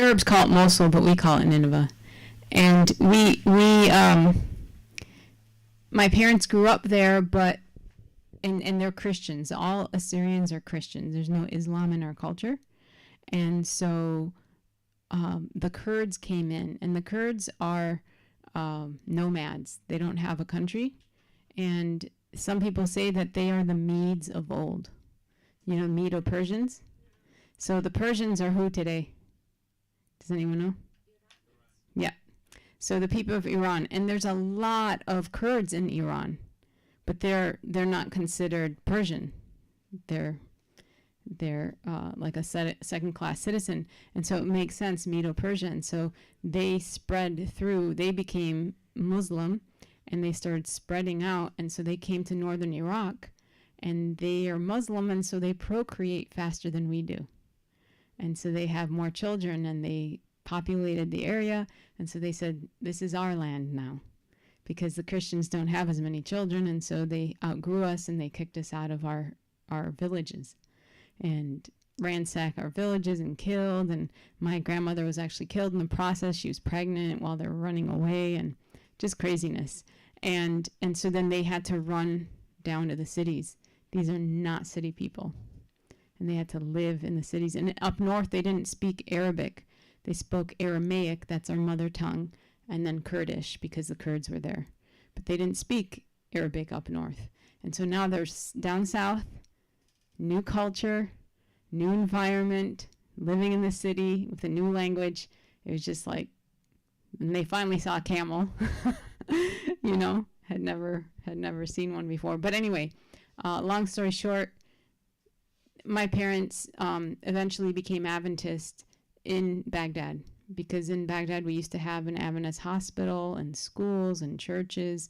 Arabs call it Mosul, but we call it Nineveh. And my parents grew up there, but and they're Christians. All Assyrians are Christians. There's no Islam in our culture. And so the Kurds came in, and the Kurds are nomads. They don't have a country. And some people say that they are the Medes of old. You know, Medo-Persians? So the Persians are who today? Does anyone know? Yeah. So the people of Iran. And there's a lot of Kurds in Iran, but they're not considered Persian. They're like a second-class citizen. And so it makes sense, Medo-Persian. So they spread through. They became Muslim, and they started spreading out. And so they came to northern Iraq, and they are Muslim, and so they procreate faster than we do. And so they have more children, and they populated the area. And so they said, this is our land now, because the Christians don't have as many children. And so they outgrew us, and they kicked us out of our villages and ransacked our villages and killed. And my grandmother was actually killed in the process. She was pregnant while they were running away, and just craziness. And so then they had to run down to the cities. These are not city people. And they had to live in the cities. And up north, they didn't speak Arabic. They spoke Aramaic, that's our mother tongue, and then Kurdish, because the Kurds were there. But they didn't speak Arabic up north. And so now they're down south, new culture, new environment, living in the city with a new language. It was just like, and they finally saw a camel, you know, had never seen one before. But anyway, long story short, my parents eventually became Adventist in Baghdad, because in Baghdad we used to have an Adventist hospital and schools and churches.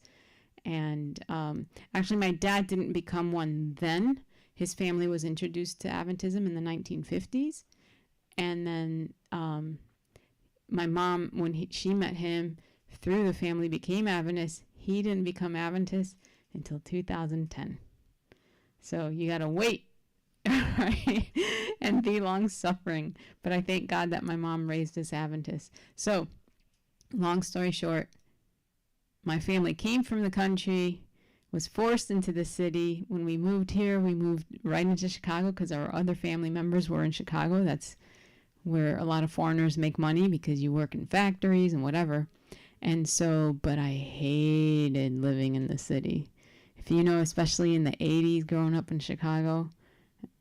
And actually my dad didn't become one then. His family was introduced to Adventism in the 1950s. And then my mom, when she met him through the family, became Adventist. He didn't become Adventist until 2010. So you got to wait. Right? And be long suffering. But I thank God that my mom raised us Adventist. So, long story short, my family came from the country, was forced into the city. When we moved here, we moved right into Chicago because our other family members were in Chicago. That's where a lot of foreigners make money, because you work in factories and whatever. And so, but I hated living in the city. If you know, especially in the 80s, growing up in Chicago,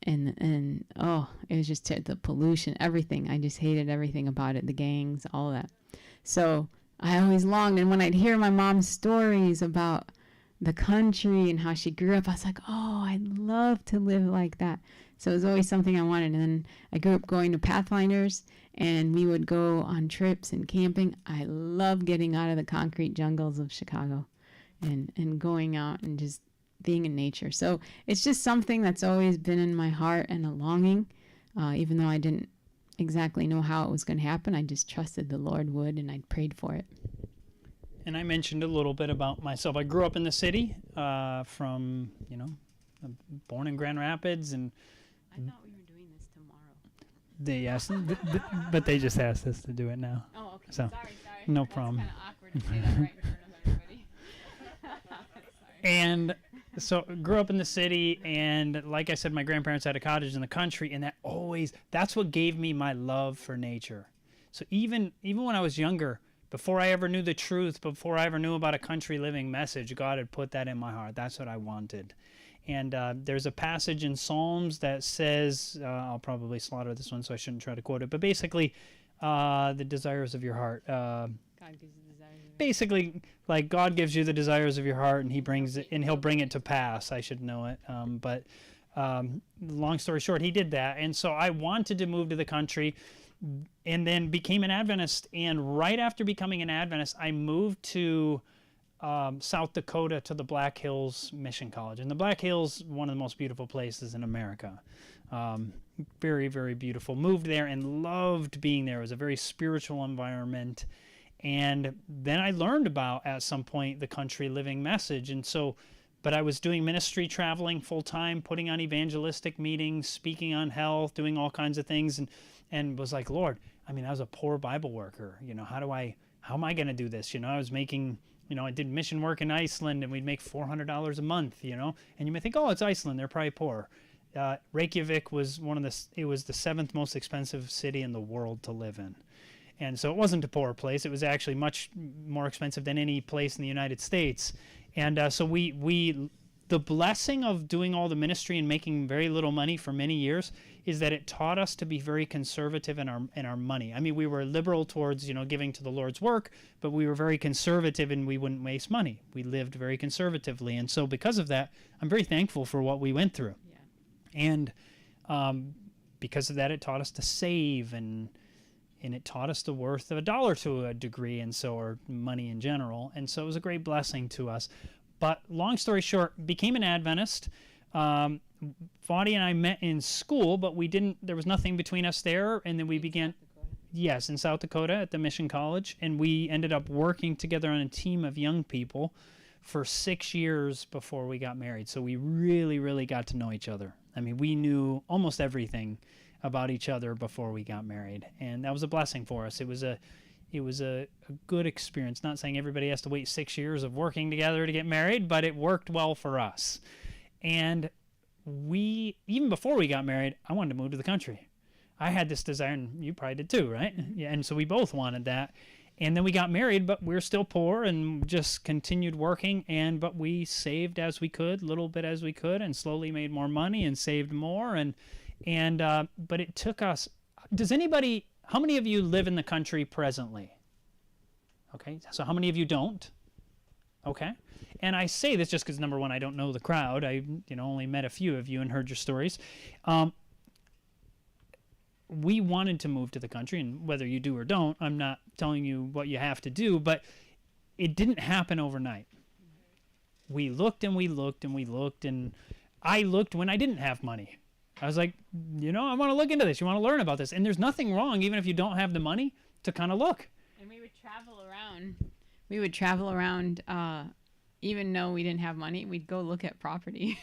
and oh, it was just the pollution, everything. I just hated everything about it, the gangs, all of that. So I always longed, and when I'd hear my mom's stories about the country and how she grew up, I was like, oh, I'd love to live like that. So it was always something I wanted. And then I grew up going to Pathfinders, and we would go on trips and camping. I love getting out of the concrete jungles of Chicago and going out and just being in nature. So it's just something that's always been in my heart, and a longing, even though I didn't exactly know how it was going to happen. I just trusted the Lord would, and I prayed for it. And I mentioned a little bit about myself. I grew up in the city, from, born in Grand Rapids. And I thought we were doing this tomorrow. They asked, but they just asked us to do it now. Oh, okay. So, sorry. No That's problem. Kind of awkward to say that right in front of everybody. And so grew up in the city, and like I said, my grandparents had a cottage in the country, and that's what gave me my love for nature. So even when I was younger, before I ever knew the truth, before I ever knew about a country living message, God had put that in my heart. That's what I wanted. And there's a passage in Psalms that says, I'll probably slaughter this one, so I shouldn't try to quote it, but basically, the desires of your heart. God gives you the desires of your heart. Basically, like God gives you the desires of your heart, and He'll bring it to pass. I should know it. But long story short, He did that. And so I wanted to move to the country, and then became an Adventist. And right after becoming an Adventist, I moved to South Dakota to the Black Hills Mission College. And the Black Hills, one of the most beautiful places in America. Very, very beautiful. Moved there and loved being there. It was a very spiritual environment. And then I learned about, at some point, the country living message. And so, but I was doing ministry, traveling full time, putting on evangelistic meetings, speaking on health, doing all kinds of things, and was like, Lord, I mean, I was a poor Bible worker. How am I going to do this? I was making, I did mission work in Iceland, and we'd make $400 a month, and you may think, oh, it's Iceland, they're probably poor. Reykjavik was it was the 7th most expensive city in the world to live in. And so it wasn't a poor place. It was actually much more expensive than any place in the United States. And so the blessing of doing all the ministry and making very little money for many years is that it taught us to be very conservative in our money. I mean, we were liberal towards, giving to the Lord's work, but we were very conservative and we wouldn't waste money. We lived very conservatively. And so because of that, I'm very thankful for what we went through. Yeah. And because of that, it taught us to save, and it taught us the worth of $1 to a degree, and so, or money in general. And so it was a great blessing to us. But long story short, became an Adventist. Fadia and I met in school, but there was nothing between us there. And then we began, yes, in South Dakota at the Mission College. And we ended up working together on a team of young people for 6 years before we got married. So we really, really got to know each other. I mean, we knew almost everything about each other before we got married. And that was a blessing for us. It was a good experience. Not saying everybody has to wait 6 years of working together to get married, but it worked well for us. And even before we got married, I wanted to move to the country. I had this desire, and you probably did too, right? Yeah, and so we both wanted that. And then we got married, but we're still poor and just continued working. But we saved as we could, little bit as we could, and slowly made more money and saved more. But it took us. How many of you live in the country presently? Okay, so how many of you don't? Okay, and I say this just because, number one, I don't know the crowd. I only met a few of you and heard your stories. We wanted to move to the country, and whether you do or don't, I'm not telling you what you have to do, but it didn't happen overnight. We looked and we looked and we looked, and I looked when I didn't have money. I was like, I want to look into this. You want to learn about this. And there's nothing wrong, even if you don't have the money, to kind of look. And we would travel around. Even though we didn't have money, we'd go look at property.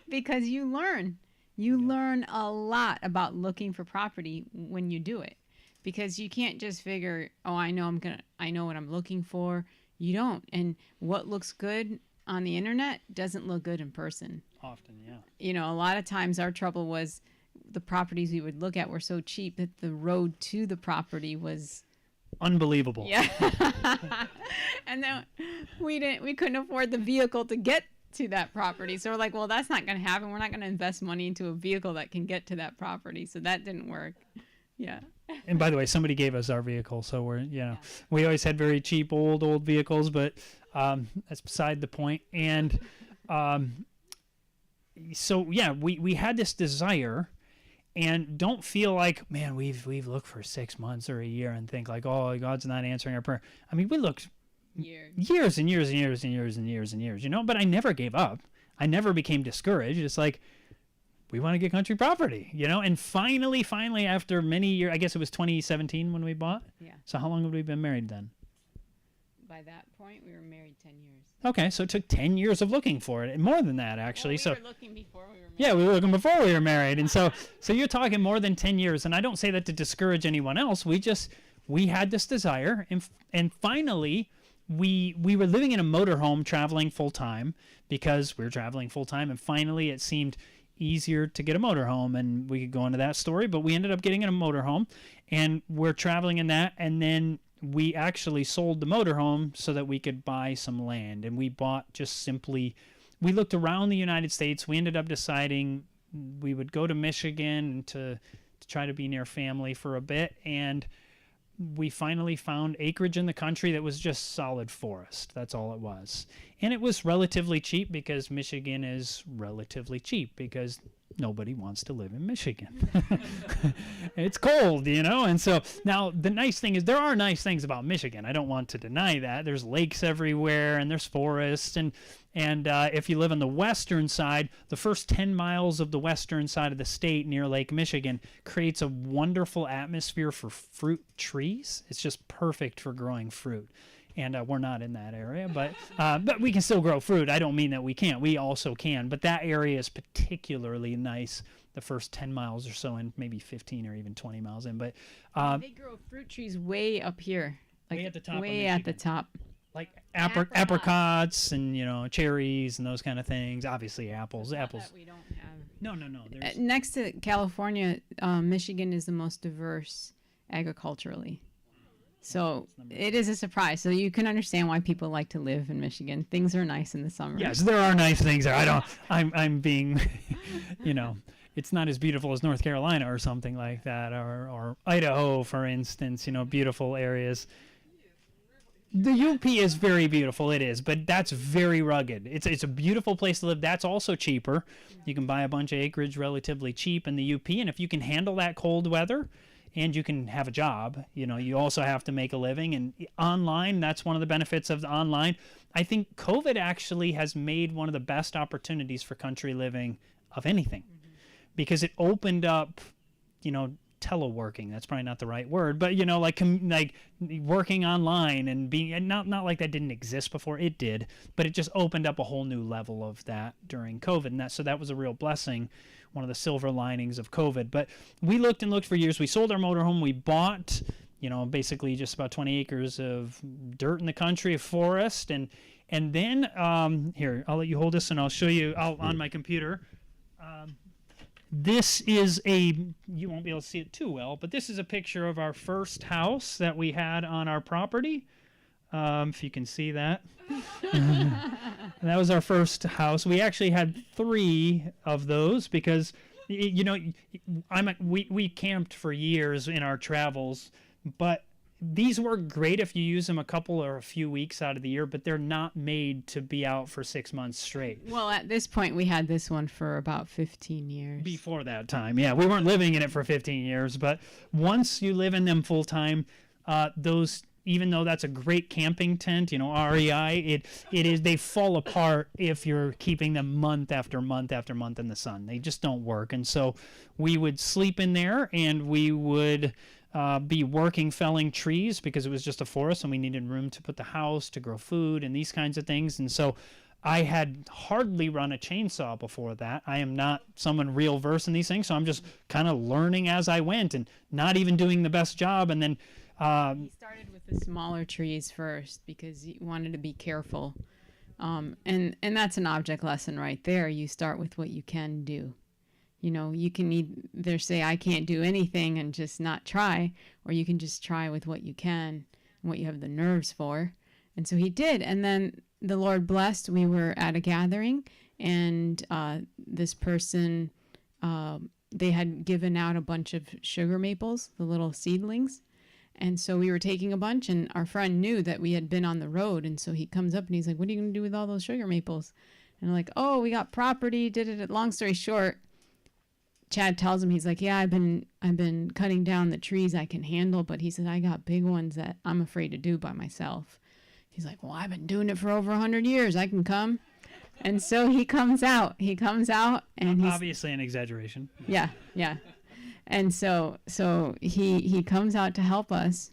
Because you learn. You learn a lot about looking for property when you do it. Because you can't just figure, I know what I'm looking for. You don't. And what looks good on the internet doesn't look good in person. Often, yeah. A lot of times our trouble was the properties we would look at were so cheap that the road to the property was unbelievable. Yeah. And then we couldn't afford the vehicle to get to that property. So we're like, well, that's not going to happen. We're not going to invest money into a vehicle that can get to that property. So that didn't work. Yeah. And by the way, somebody gave us our vehicle, so we always had very cheap old vehicles, but that's beside the point. And so yeah, we had this desire, and don't feel like, man, we've looked for 6 months or a year and think like, oh, God's not answering our prayer. I mean, we looked years and years and years and years and years and years, but I never gave up. I never became discouraged. It's like, we want to get country property, and finally, after many years, I guess it was 2017 when we bought. Yeah. So how long have we been married then? By that point, we were married 10 years. Okay, so it took 10 years of looking for it, and more than that, actually. Well, we were looking before we were married. Yeah, we were looking before we were married, and so you're talking more than 10 years, and I don't say that to discourage anyone else. We had this desire, and finally, we were living in a motorhome, traveling full time, because we were traveling full time, and finally it seemed easier to get a motorhome, and we could go into that story, but we ended up getting in a motorhome, and we're traveling in that, and then we actually sold the motorhome so that we could buy some land. And we bought we looked around the United States. We ended up deciding we would go to Michigan to try to be near family for a bit. And we finally found acreage in the country that was just solid forest. That's all it was. And it was relatively cheap, because Michigan is relatively cheap, because nobody wants to live in Michigan. It's cold, and so now the nice thing is, there are nice things about Michigan. I don't want to deny that. There's lakes everywhere, and there's forests, and if you live on the western side, the first 10 miles of the western side of the state near Lake Michigan creates a wonderful atmosphere for fruit trees. It's just perfect for growing fruit. and we're not in that area, but we can still grow fruit. I don't mean that we can't. We also can, but that area is particularly nice the first 10 miles or so, and maybe 15 or even 20 miles in. But they grow fruit trees way up here, like way at the top. Way at the top. Like apricots and cherries and those kind of things. Obviously apples. That we don't have. No. Next to California, Michigan is the most diverse agriculturally. So it is a surprise. So you can understand why people like to live in Michigan. Things are nice in the summer. Yes, there are nice things there. I'm being, it's not as beautiful as North Carolina or something like that, or Idaho, for instance, beautiful areas. The UP is very beautiful, it is, but that's very rugged. It's a beautiful place to live. That's also cheaper. You can buy a bunch of acreage relatively cheap in the UP, and if you can handle that cold weather and you can have a job, you also have to make a living. And online, that's one of the benefits of the online. I think COVID actually has made one of the best opportunities for country living of anything, because it opened up, teleworking. That's probably not the right word, but like working online and being, and not like that didn't exist before. It did, but it just opened up a whole new level of that during COVID, and that was a real blessing, one of the silver linings of COVID. But we looked for years. We sold our motorhome. We bought basically just about 20 acres of dirt in the country, a forest, and then here, I'll let you hold this and I'll show you on my computer. This is you won't be able to see it too well, but this is a picture of our first house that we had on our property. If you can see that. That was our first house. We actually had 3 of those because, we camped for years in our travels, but these work great if you use them a couple or a few weeks out of the year, but they're not made to be out for 6 months straight. Well, at this point, we had this one for about 15 years. Before that time, yeah. We weren't living in it for 15 years, but once you live in them full time, those, even though that's a great camping tent, REI, they fall apart if you're keeping them month after month after month in the sun. They just don't work. And so we would sleep in there, and we would be working felling trees because it was just a forest and we needed room to put the house, to grow food and these kinds of things. And so I had hardly run a chainsaw before that. I am not someone real versed in these things, so I'm just kind of learning as I went and not even doing the best job. And then he started with the smaller trees first because he wanted to be careful. And that's an object lesson right there. You start with what you can do. You can either say, I can't do anything and just not try, or you can just try with what you can and what you have the nerves for. And so he did. And then the Lord blessed. We were at a gathering, and this person, they had given out a bunch of sugar maples, the little seedlings. And so we were taking a bunch, and our friend knew that we had been on the road. And so he comes up and he's like, what are you going to do with all those sugar maples? And I'm like, oh, we got property, did it. Long story short, Chad tells him, he's like, yeah, I've been cutting down the trees I can handle, but he said, I got big ones that I'm afraid to do by myself. He's like, well, I've been doing it for over 100 years. I can come. And so he comes out and he's obviously an exaggeration. Yeah. And so he comes out to help us,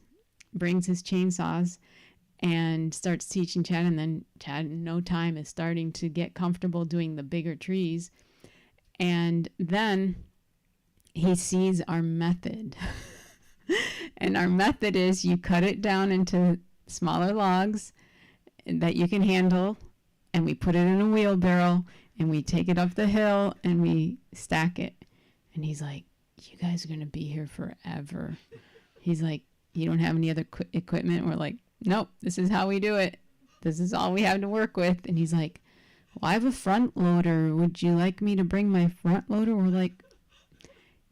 brings his chainsaws and starts teaching Chad. And then Chad in no time is starting to get comfortable doing the bigger trees. And then he sees our method. And our method is you cut it down into smaller logs that you can handle, and we put it in a wheelbarrow, and we take it up the hill, and we stack it. And he's like, you guys are going to be here forever. He's like, you don't have any other equipment? We're like, nope, this is how we do it. This is all we have to work with. And he's like, well, I have a front loader. Would you like me to bring my front loader? We're like,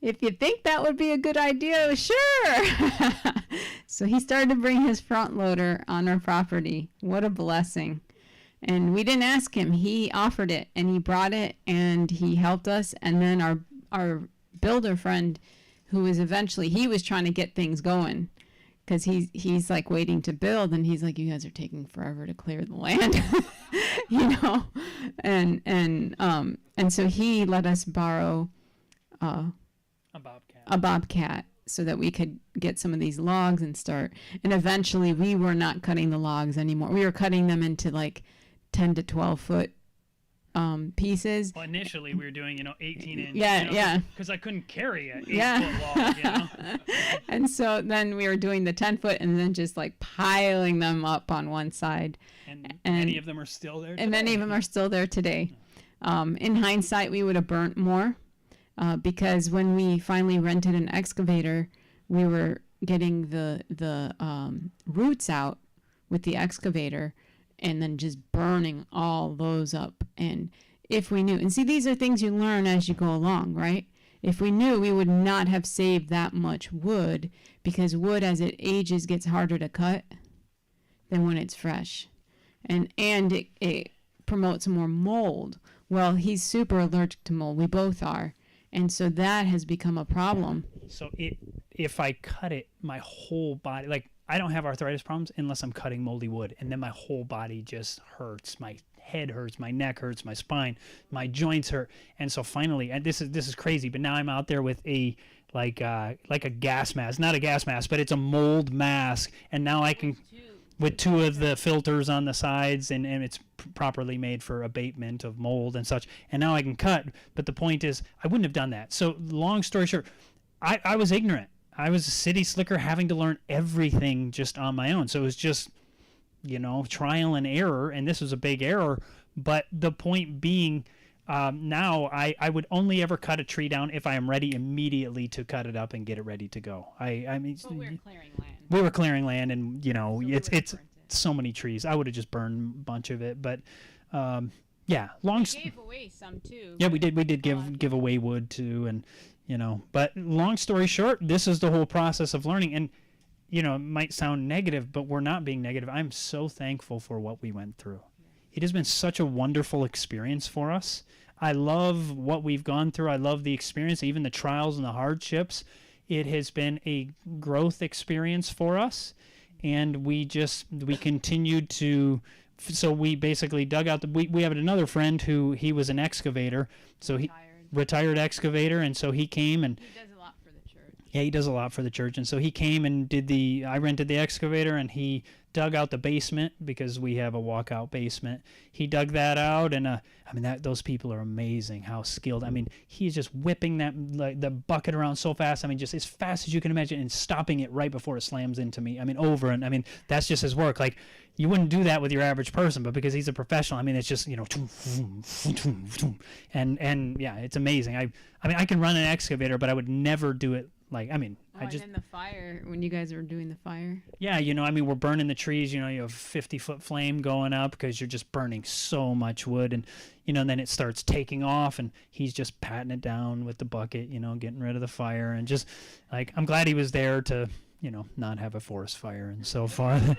if you think that would be a good idea, sure. So he started to bring his front loader on our property. What a blessing. And we didn't ask him. He offered it, and he brought it, and he helped us. And then our builder friend, who was he was trying to get things going, because he's like waiting to build, and he's like, you guys are taking forever to clear the land. And so he let us borrow a bobcat so that we could get some of these logs and start. And eventually we were not cutting the logs anymore. We were cutting them into like 10 to 12 foot pieces. Well, initially we were doing 18 inch. Yeah. Because I couldn't carry it. 8-foot log. And so then we were doing the 10 foot and then just like piling them up on one side. And many of them are still there today. And many of them are still there today. In hindsight, we would have burnt more because when we finally rented an excavator, we were getting the roots out with the excavator and then just burning all those up. And if we knew, and see, these are things you learn as you go along, right? If we knew, we would not have saved that much wood, because wood as it ages gets harder to cut than when it's fresh. And it promotes more mold. Well, he's super allergic to mold. We both are. And so that has become a problem. So if I cut it, my whole body, like, I don't have arthritis problems unless I'm cutting moldy wood, and then my whole body just hurts. My head hurts, my neck hurts, my spine, my joints hurt. And so finally, and this is crazy, but now I'm out there with a like a gas mask, not a gas mask, but it's a mold mask, and now I can, with 2 of the filters on the sides, and it's properly made for abatement of mold and such. And now I can cut. But the point is, I wouldn't have done that. So long story short, I was ignorant. I was a city slicker having to learn everything just on my own. So it was just, trial and error, and this was a big error. But the point being, now I would only ever cut a tree down if I am ready immediately to cut it up and get it ready to go. I mean, But we're clearing land. We were clearing land, and So it's so many trees. I would have just burned a bunch of it, but yeah, We gave away some too. yeah, we did give away wood too, and but long story short, this is the whole process of learning. And it might sound negative, but we're not being negative. I'm so thankful for what we went through. It has been such a wonderful experience for us. I love what we've gone through. I love the experience, even the trials and the hardships. It has been a growth experience for us, and we continued to. So we basically dug out we have another friend who he was an excavator, so he retired excavator, and so he came and He does a lot for the church. yeah, he does a lot for the church, and so he came and I rented the excavator, and he dug out the basement because we have a walkout basement. He dug that out, and those people are amazing. How skilled! I mean, he's just whipping the bucket around so fast. I mean, just as fast as you can imagine, and stopping it right before it slams into me. I mean, over, and I mean that's just his work. Like, you wouldn't do that with your average person, but because he's a professional, I mean, it's just and yeah, it's amazing. I can run an excavator, but I would never do it. And then the fire, when you guys were doing the fire. Yeah, we're burning the trees, you have 50-foot flame going up because you're just burning so much wood, and, then it starts taking off, and he's just patting it down with the bucket, getting rid of the fire, and just, I'm glad he was there to, not have a forest fire and so forth.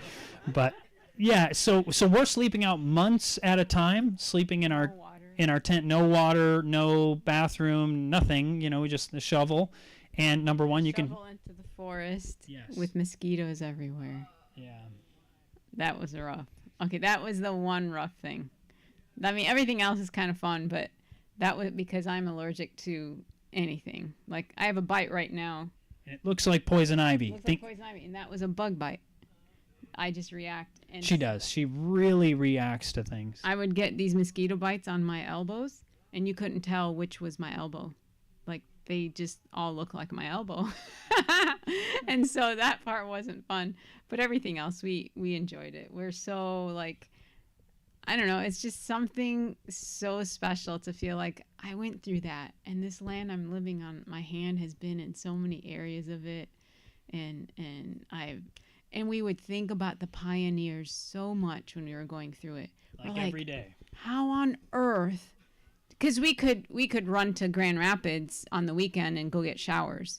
But, yeah, so we're sleeping out months at a time, sleeping in our tent, no water, no bathroom, nothing, we just a shovel. And number one, you can shovel into the forest yes. with mosquitoes everywhere. Yeah. That was rough. Okay, that was the one rough thing. I mean, everything else is kind of fun, but that was because I'm allergic to anything. Like, I have a bite right now. It looks like poison ivy. It looks like poison ivy, and that was a bug bite. I just react. And she does. She really reacts to things. I would get these mosquito bites on my elbows, and you couldn't tell which was my elbow. Like, they just all look like my elbow. And so that part wasn't fun. But everything else, we enjoyed it. We're so, I don't know, it's just something so special to feel like I went through that. And this land I'm living on, my hand has been in so many areas of it. And we would think about the pioneers so much when we were going through it. Like every day. How on earth? Because we could run to Grand Rapids on the weekend and go get showers.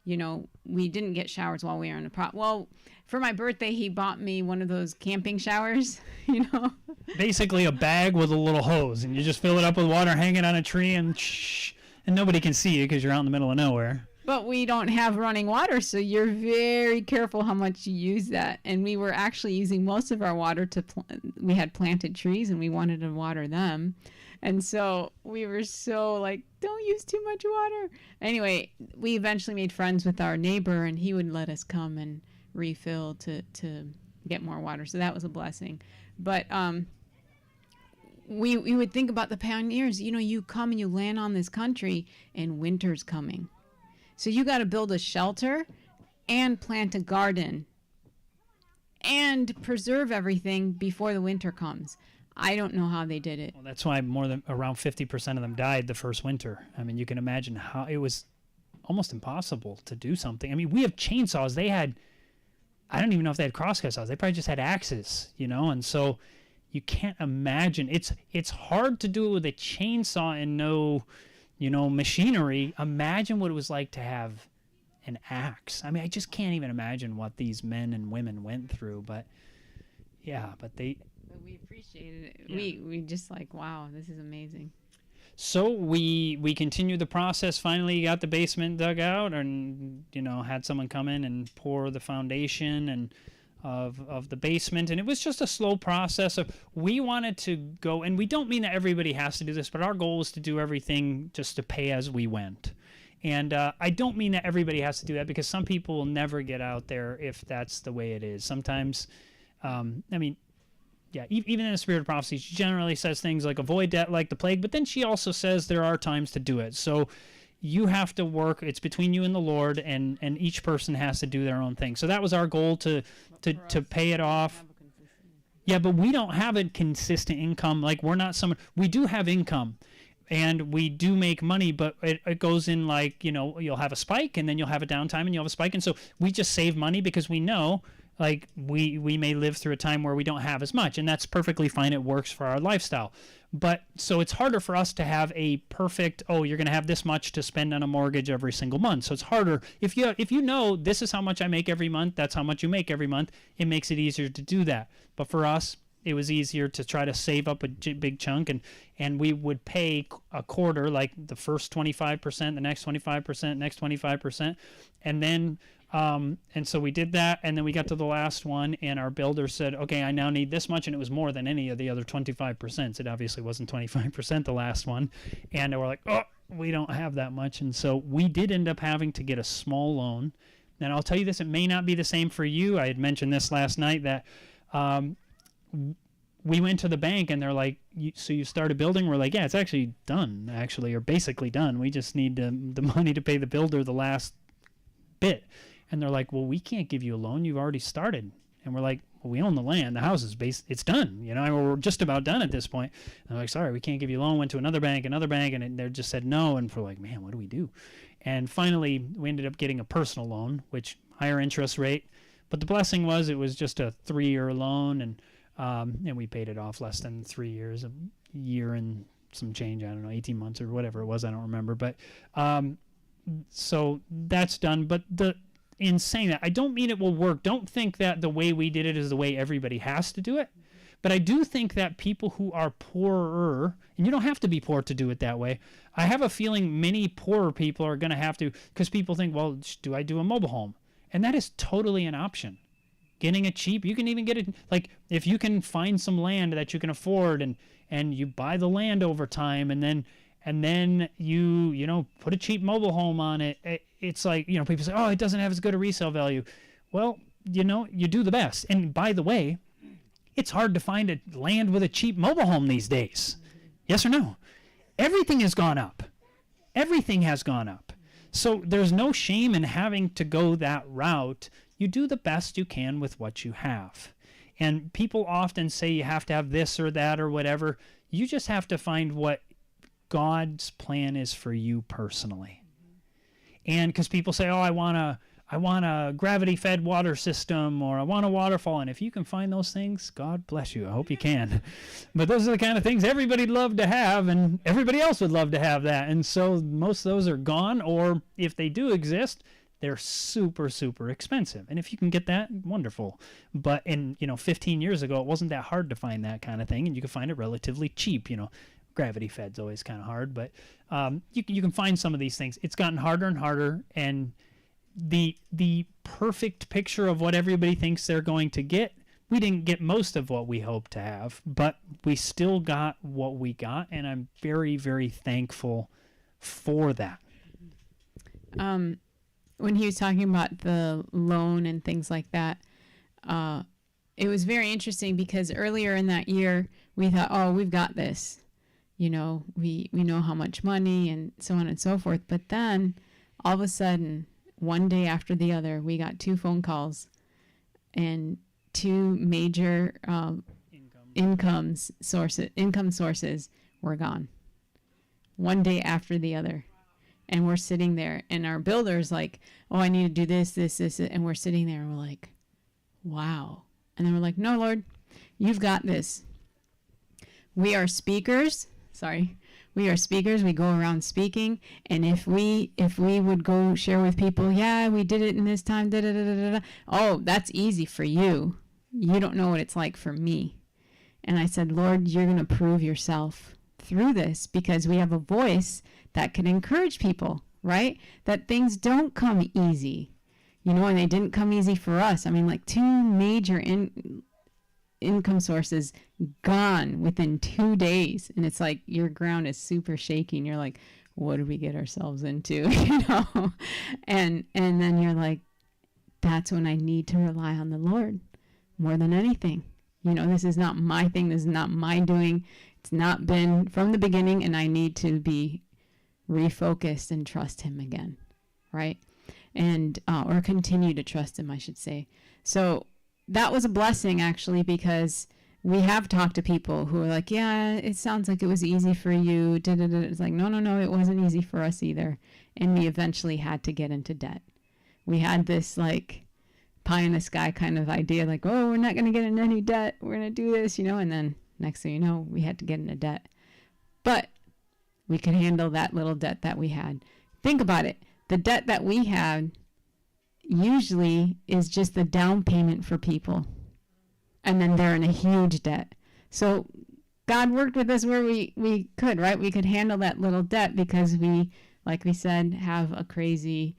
We didn't get showers while we were in the well, for my birthday, he bought me one of those camping showers, Basically a bag with a little hose, and you just fill it up with water hanging on a tree, and nobody can see you because you're out in the middle of nowhere. but we don't have running water, so you're very careful how much you use that. And we were actually using most of our water to we had planted trees and we wanted to water them. And so we were so like, don't use too much water. Anyway, we eventually made friends with our neighbor, and he would let us come and refill to get more water. So that was a blessing. But we would think about the pioneers. You know, you come and you land on this country and winter's coming. So you got to build a shelter and plant a garden and preserve everything before the winter comes. I don't know how they did it. Well, that's why more than around 50% of them died the first winter. I mean, you can imagine how it was almost impossible to do something. I mean, we have chainsaws. They had, I don't even know if they had crosscut saws. They probably just had axes, you know, and so you can't imagine. It's hard to do it with a chainsaw and no, you know, machinery. Imagine what it was like to have an axe. I mean, I just can't even imagine what these men and women went through. But yeah, but we appreciated it. Yeah. We just like, wow, this is amazing. So we continued the process. Finally got the basement dug out, and you know, had someone come in and pour the foundation and of the basement, and it was just a slow process of, we wanted to go, and we don't mean that everybody has to do this, but our goal was to do everything just to pay as we went. And I don't mean that everybody has to do that, because some people will never get out there if that's the way it is. Sometimes, I mean, yeah, even in the Spirit of Prophecy, she generally says things like avoid debt like the plague, but then she also says there are times to do it. So you have to work. It's between you and the Lord, and each person has to do their own thing. So that was our goal, to pay it off. Yeah, but we don't have a consistent income. Like, we're not someone. We do have income, and we do make money, but it goes in, like, you know, you'll have a spike, and then you'll have a downtime, and you'll have a spike. And so we just save money because we know, like, we may live through a time where we don't have as much, and that's perfectly fine. It works for our lifestyle. But so it's harder for us to have a perfect, oh, you're going to have this much to spend on a mortgage every single month. So it's harder. If you know this is how much I make every month, that's how much you make every month, it makes it easier to do that. But for us, it was easier to try to save up a big chunk, and we would pay a quarter, like the first 25%, the next 25%, next 25%, and then and so we did that, and then we got to the last one, and our builder said, okay, I now need this much, and it was more than any of the other 25%. It obviously wasn't 25% the last one, and we're like, oh, we don't have that much. And so we did end up having to get a small loan. And I'll tell you this, it may not be the same for you. I had mentioned this last night, that we went to the bank, and they're like, so you started building? We're like, yeah, it's actually done, or basically done. We just need the money to pay the builder the last bit. And they're like, well, we can't give you a loan. You've already started. And we're like, well, we own the land. The house is it's done. You know, we're just about done at this point. And they're like, sorry, we can't give you a loan. Went to another bank, and they just said no. And we're like, man, what do we do? And finally, we ended up getting a personal loan, which higher interest rate. But the blessing was, it was just a 3-year loan, and we paid it off less than 3 years, a year and some change. I don't know, 18 months or whatever it was. I don't remember. But so that's done. But in saying that, I don't mean it will work. Don't think that the way we did it is the way everybody has to do it. But I do think that people who are poorer, and you don't have to be poor to do it that way. I have a feeling many poorer people are going to have to, because people think, well, do I do a mobile home? And that is totally an option. Getting it cheap, you can even get it, like, if you can find some land that you can afford, and you buy the land over time, and then you know, put a cheap mobile home on it. It's like, you know, people say, oh, it doesn't have as good a resale value. Well, you know, you do the best. And by the way, it's hard to find a land with a cheap mobile home these days. Yes or no? Everything has gone up. Everything has gone up. So there's no shame in having to go that route. You do the best you can with what you have. And people often say you have to have this or that or whatever. You just have to find what God's plan is for you personally. And because people say, oh, I want a gravity-fed water system, or I want a waterfall. And if you can find those things, God bless you. I hope you can. But those are the kind of things everybody'd love to have, and everybody else would love to have that. And so most of those are gone, or if they do exist, they're super, super expensive. And if you can get that, wonderful. But 15 years ago, it wasn't that hard to find that kind of thing, and you could find it relatively cheap, gravity fed's always kind of hard, but you can find some of these things. It's gotten harder and harder, and the perfect picture of what everybody thinks they're going to get, we didn't get most of what we hoped to have, but we still got what we got, and I'm very, very thankful for that. When he was talking about the loan and things like that, it was very interesting because earlier in that year, we thought, oh, we've got this. You know, we know how much money and so on and so forth. But then all of a sudden, one day after the other, we got 2 phone calls and 2 major income sources were gone. One day after the other. And we're sitting there and our builder's like, oh, I need to do this. And we're sitting there and we're like, wow. And then we're like, no, Lord, you've got this. We are speakers. We are speakers. We go around speaking. And if we would go share with people, yeah, we did it in this time, da da da da da. Oh, that's easy for you. You don't know what it's like for me. And I said, Lord, you're going to prove yourself through this because we have a voice that can encourage people, right? That things don't come easy, you know, and they didn't come easy for us. I mean, like 2 major income sources gone within 2 days. And it's like your ground is super shaky and you're like, what did we get ourselves into? You know? And then you're like, that's when I need to rely on the Lord more than anything. You know, this is not my thing. This is not my doing. It's not been from the beginning, and I need to be refocused and trust him again, right? And or continue to trust him, I should say. So that was a blessing, actually, because we have talked to people who are like, yeah, it sounds like it was easy for you. Da-da-da. It's like, no, it wasn't easy for us either. And we eventually had to get into debt. We had this like pie in the sky kind of idea, like, oh, we're not going to get in any debt. We're going to do this, you know, and then next thing you know, we had to get into debt. But we could handle that little debt that we had. Think about it. The debt that we had usually is just the down payment for people. And then they're in a huge debt. So God worked with us where we could, right? We could handle that little debt because we, like we said, have a crazy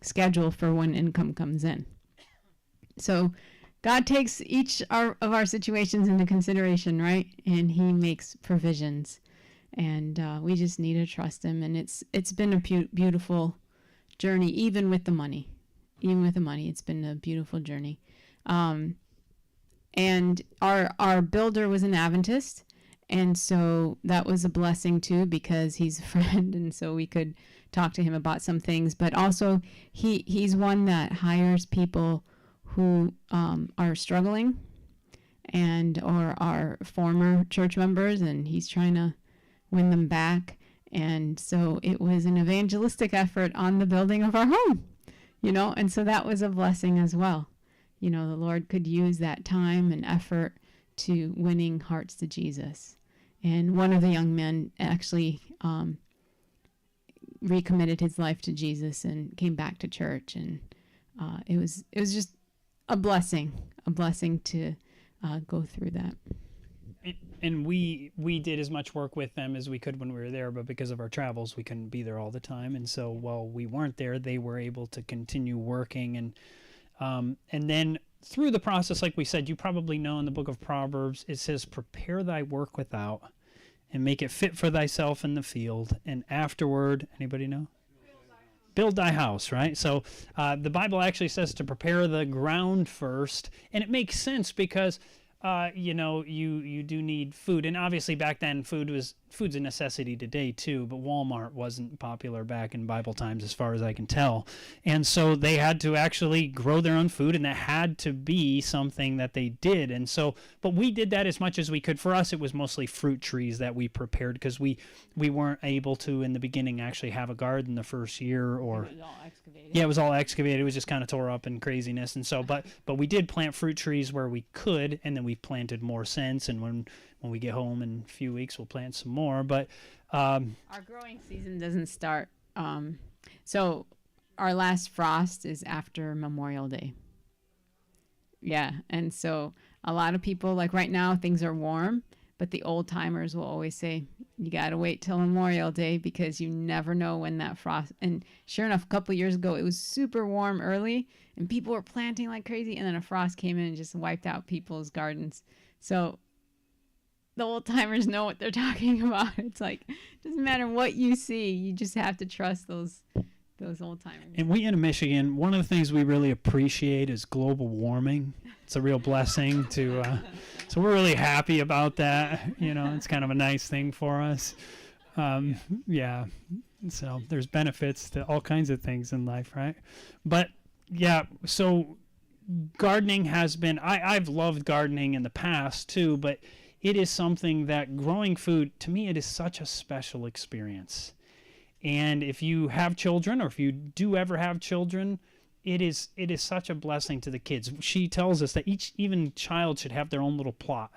schedule for when income comes in. So God takes each of our situations into consideration, right? And he makes provisions. And we just need to trust him. And it's been a beautiful journey, even with the money. Even with the money, it's been a beautiful journey. And our builder was an Adventist. And so that was a blessing too, because he's a friend. And so we could talk to him about some things. But also he's one that hires people who are struggling or are former church members. And he's trying to win them back. And so it was an evangelistic effort on the building of our home, you know, and so that was a blessing as well. You know, the Lord could use that time and effort to winning hearts to Jesus. And one of the young men actually recommitted his life to Jesus and came back to church. And it was just a blessing to go through that. And we did as much work with them as we could when we were there, but because of our travels, we couldn't be there all the time. And so while we weren't there, they were able to continue working. And then through the process, like we said, you probably know in the book of Proverbs, it says, prepare thy work without and make it fit for thyself in the field. And afterward, anybody know? Build thy house, right? So the Bible actually says to prepare the ground first. And it makes sense because you know, you do need food. And obviously back then food's a necessity today too, but Walmart wasn't popular back in Bible times as far as I can tell. And so they had to actually grow their own food, and that had to be something that they did. And so, but we did that as much as we could. For us, it was mostly fruit trees that we prepared because we weren't able to in the beginning actually have a garden the first year, or It was all excavated. yeah, it was all excavated. It was just kind of tore up and craziness. And so, but we did plant fruit trees where we could, and then we planted more since. And when we get home in a few weeks, we'll plant some more. But our growing season doesn't start. So our last frost is after Memorial Day. Yeah, and so a lot of people, like right now, things are warm, But the old timers will always say, you got to wait till Memorial Day because you never know when that frost. And sure enough, a couple of years ago, it was super warm early and people were planting like crazy. And then a frost came in and just wiped out people's gardens. So the old timers know what they're talking about. It's like, it doesn't matter what you see. You just have to trust those old timers. And we in Michigan, one of the things we really appreciate is global warming. It's a real blessing to, so we're really happy about that. You know, it's kind of a nice thing for us. Yeah. So there's benefits to all kinds of things in life, right? But yeah, so gardening has been, I've loved gardening in the past too, but it is something that growing food, to me, it is such a special experience. And if you have children, or if you do ever have children, it is such a blessing to the kids. She tells us that even child should have their own little plot,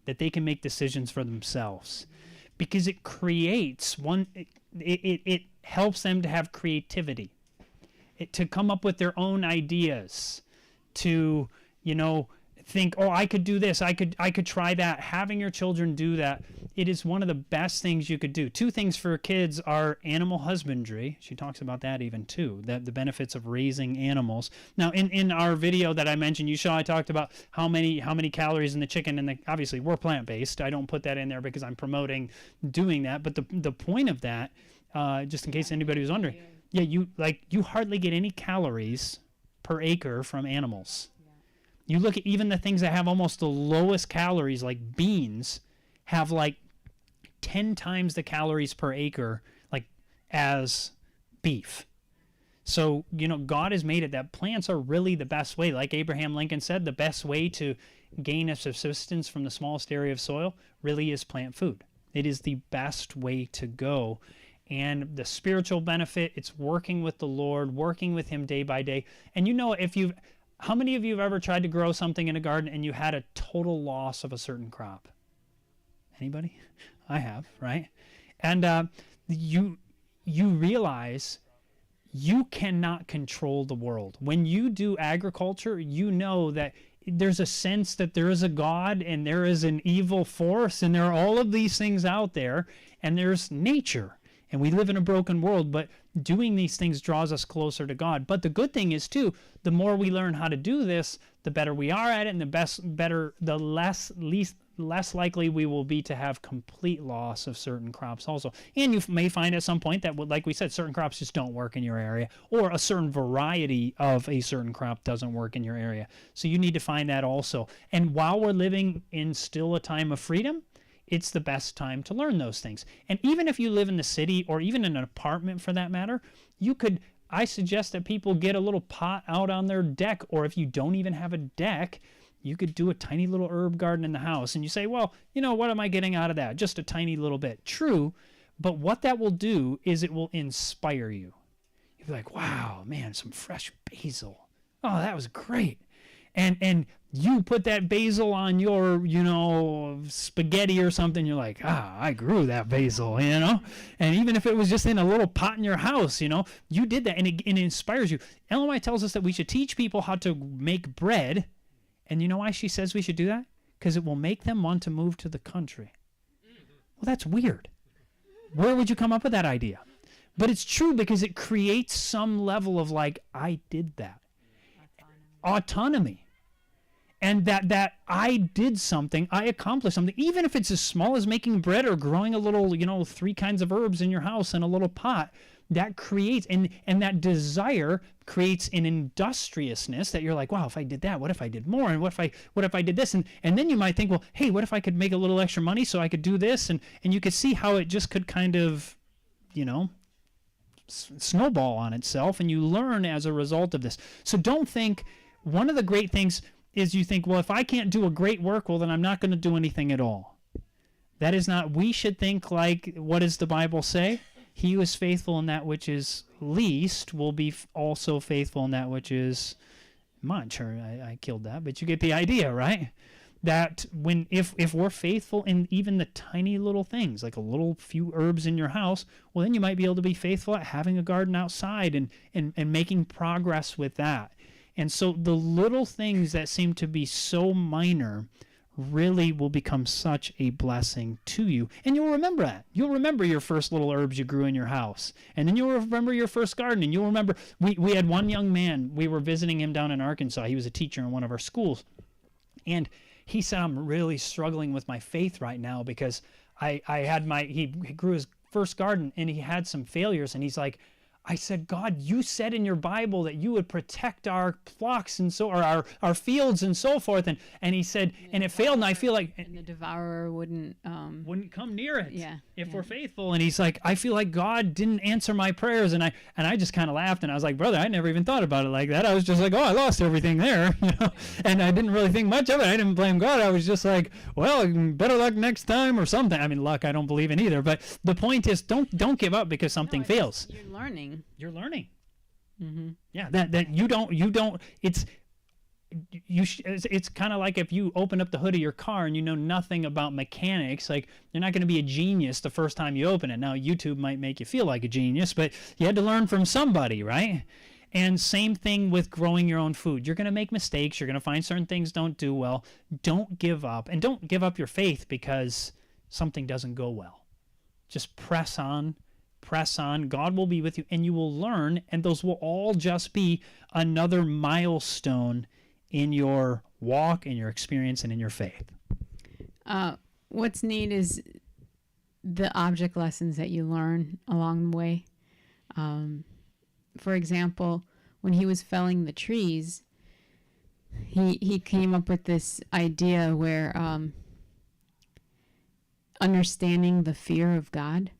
that they can make decisions for themselves, because it creates it helps them to have creativity, to come up with their own ideas, to, you know, think, oh, I could do this, I could try that. Having your children do that, it is one of the best things you could do. Two things for kids are animal husbandry. She talks about that even too, that the benefits of raising animals. Now in our video that I mentioned, you saw I talked about how many calories in the chicken, and obviously we're plant-based. I don't put that in there because I'm promoting doing that, but the point of that, just in case anybody was wondering, yeah, you hardly get any calories per acre from animals. You look at even the things that have almost the lowest calories, like beans, have like 10 times the calories per acre, like, as beef. So, you know, God has made it that plants are really the best way. Like Abraham Lincoln said, the best way to gain a subsistence from the smallest area of soil really is plant food. It is the best way to go. And the spiritual benefit, it's working with the Lord, working with Him day by day. And you know, how many of you have ever tried to grow something in a garden and you had a total loss of a certain crop? Anybody? I have, right? And you realize you cannot control the world. When you do agriculture, you know that there's a sense that there is a God and there is an evil force and there are all of these things out there, and there's nature. And we live in a broken world, but doing these things draws us closer to God. But the good thing is, too, the more we learn how to do this, the better we are at it, and the less likely we will be to have complete loss of certain crops also. And you may find at some point that, like we said, certain crops just don't work in your area, or a certain variety of a certain crop doesn't work in your area. So you need to find that also. And while we're living in still a time of freedom, it's the best time to learn those things. And even if you live in the city, or even in an apartment for that matter, I suggest that people get a little pot out on their deck, or if you don't even have a deck, you could do a tiny little herb garden in the house. And you say, well, you know, what am I getting out of that? Just a tiny little bit. True, but what that will do is it will inspire you. You'll be like, wow, man, some fresh basil. Oh, that was great. And you put that basil on your, you know, spaghetti or something, you're like, I grew that basil, you know? And even if it was just in a little pot in your house, you know, you did that, and it inspires you. Ellen White tells us that we should teach people how to make bread. And you know why she says we should do that? Because it will make them want to move to the country. Well, that's weird. Where would you come up with that idea? But it's true, because it creates some level of like, I did that. Autonomy. And that I did something, I accomplished something, even if it's as small as making bread or growing a little, you know, 3 kinds of herbs in your house in a little pot. That creates, and that desire creates an industriousness that you're like, wow, if I did that, what if I did more? And what if I did this? And then you might think, well, hey, what if I could make a little extra money so I could do this? And you could see how it just could kind of, you know, snowball on itself, and you learn as a result of this. So don't think, one of the great things is you think, well, if I can't do a great work, well, then I'm not going to do anything at all. That is not, we should think like, what does the Bible say? He who is faithful in that which is least will be also faithful in that which is much. Or I killed that, but you get the idea, right? That if we're faithful in even the tiny little things, like a little few herbs in your house, well, then you might be able to be faithful at having a garden outside and making progress with that. And so the little things that seem to be so minor really will become such a blessing to you. And you'll remember that. You'll remember your first little herbs you grew in your house. And then you'll remember your first garden. And you'll remember, we had one young man, we were visiting him down in Arkansas. He was a teacher in one of our schools. And he said, I'm really struggling with my faith right now because he grew his first garden and he had some failures. And he's like, I said, God, you said in your Bible that you would protect our flocks and or our fields and so forth. And he said, and it failed. And I feel like and the devourer wouldn't come near it. Yeah. If we're faithful. And he's like, I feel like God didn't answer my prayers. And I just kind of laughed and I was like, brother, I never even thought about it like that. I was just like, oh, I lost everything there, and I didn't really think much of it. I didn't blame God. I was just like, well, better luck next time or something. I mean, luck, I don't believe in either. But the point is, don't give up because something fails. You're learning. You're learning. Mm-hmm. Yeah, that you don't. It's kind of like if you open up the hood of your car and you know nothing about mechanics. Like, you're not going to be a genius the first time you open it. Now, YouTube might make you feel like a genius, but you had to learn from somebody, right? And same thing with growing your own food. You're going to make mistakes. You're going to find certain things don't do well. Don't give up, and don't give up your faith because something doesn't go well. Just press on. Press on. God will be with you, and you will learn, and those will all just be another milestone in your walk, in your experience, and in your faith. What's neat is the object lessons that you learn along the way. For example, when he was felling the trees, he came up with this idea where understanding the fear of God.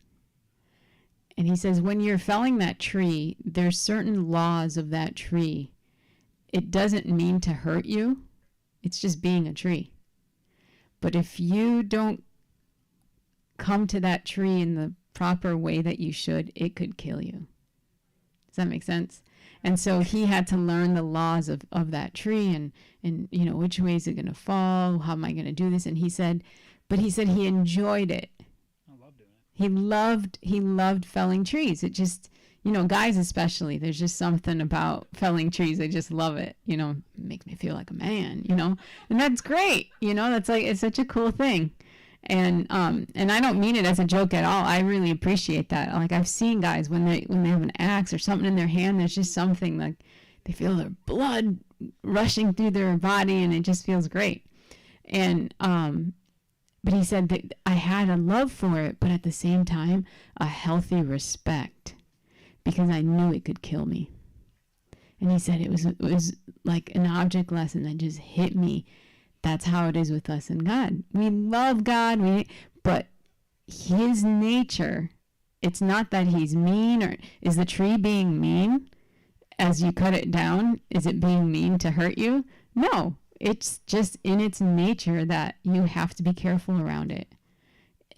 And he says, when you're felling that tree, there's certain laws of that tree. It doesn't mean to hurt you. It's just being a tree. But if you don't come to that tree in the proper way that you should, it could kill you. Does that make sense? And so he had to learn the laws of that tree and which way is it going to fall? How am I going to do this? And he said he enjoyed it. He loved felling trees. It just, guys especially, there's just something about felling trees. They just love it. It makes me feel like a man, and that's great. That's like, it's such a cool thing. And I don't mean it as a joke at all. I really appreciate that. Like, I've seen guys when they have an axe or something in their hand, there's just something like they feel their blood rushing through their body and it just feels great. And, but he said that I had a love for it, but at the same time, a healthy respect because I knew it could kill me. And he said it was like an object lesson that just hit me. That's how it is with us and God. We love God, but his nature, it's not that he's mean, or is the tree being mean as you cut it down? Is it being mean to hurt you? No. It's just in its nature that you have to be careful around it.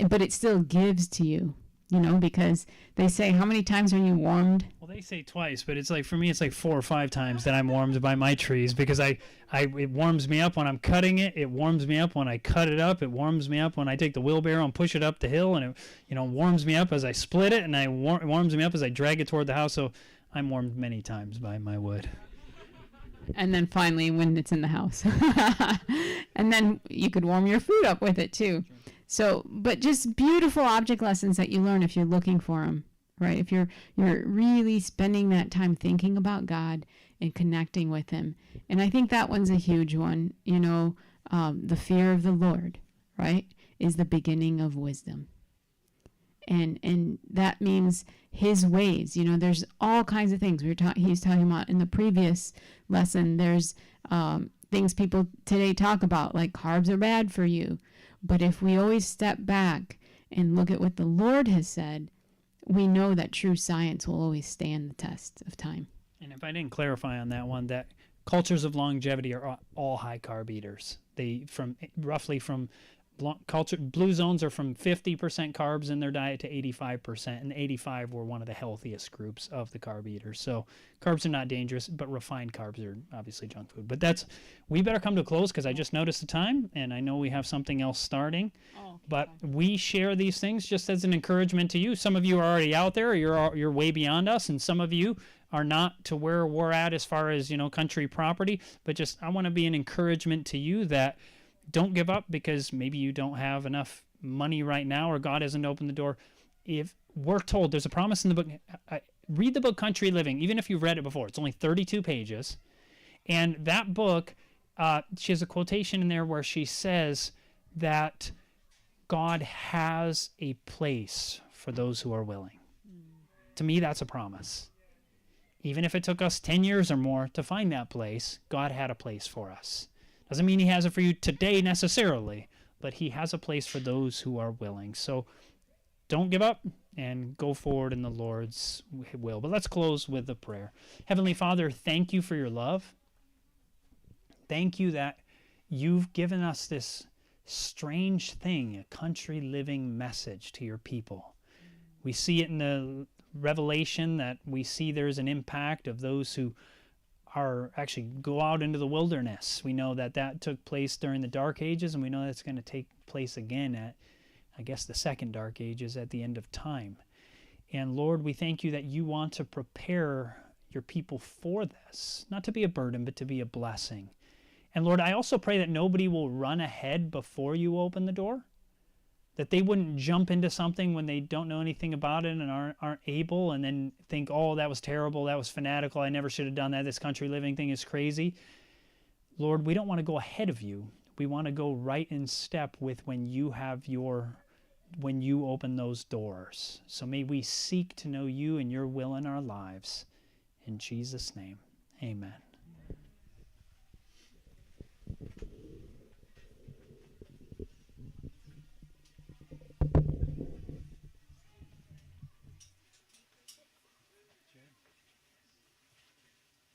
But it still gives to you, because they say, how many times are you warmed? Well, they say twice, but it's like, for me, it's like 4 or 5 times that I'm warmed by my trees because it warms me up when I'm cutting it. It warms me up when I cut it up. It warms me up when I take the wheelbarrow and push it up the hill. And it, warms me up as I split it, and it warms me up as I drag it toward the house. So I'm warmed many times by my wood. And then finally when it's in the house. And then you could warm your food up with it too. So, but just beautiful object lessons that you learn if you're looking for them, right? If you're really spending that time thinking about God and connecting with him. And I think that one's a huge one. The fear of the Lord, right, is the beginning of wisdom. And that means his ways. There's all kinds of things he's talking about in the previous lesson. There's things people today talk about, like carbs are bad for you. But if we always step back and look at what the Lord has said, we know that true science will always stand the test of time. And if I didn't clarify on that one, that cultures of longevity are all high carb eaters. Blue zones are from 50% carbs in their diet to 85%, and 85 were one of the healthiest groups of the carb eaters. So carbs are not dangerous, but refined carbs are obviously junk food. But we better come to a close because I just noticed the time, and I know we have something else starting. But we share these things just as an encouragement to you. Some of you are already out there, you're way beyond us, and some of you are not to where we're at as far as country property. But just I want to be an encouragement to you that Don't give up because maybe you don't have enough money right now or God hasn't opened the door. If we're told, there's a promise in the book. Read the book Country Living, even if you've read it before. It's only 32 pages. And that book, she has a quotation in there where she says that God has a place for those who are willing. To me, that's a promise. Even if it took us 10 years or more to find that place, God had a place for us. Doesn't mean he has it for you today necessarily, but he has a place for those who are willing. So don't give up and go forward in the Lord's will. But let's close with a prayer. Heavenly Father, thank you for your love. Thank you that you've given us this strange thing, a country living message to your people. We see it in the Revelation that we see there's an impact of those who are actually go out into the wilderness. We know that that took place during the Dark Ages, and we know that's going to take place again at, I guess, the second Dark Ages at the end of time. And Lord, we thank you that you want to prepare your people for this, not to be a burden, but to be a blessing. And Lord, I also pray that nobody will run ahead before you open the door, that they wouldn't jump into something when they don't know anything about it and aren't able, and then think, oh, that was terrible, that was fanatical, I never should have done that, this country living thing is crazy. Lord, we don't want to go ahead of you. We want to go right in step with when you open those doors. So may we seek to know you and your will in our lives. In Jesus' name, amen.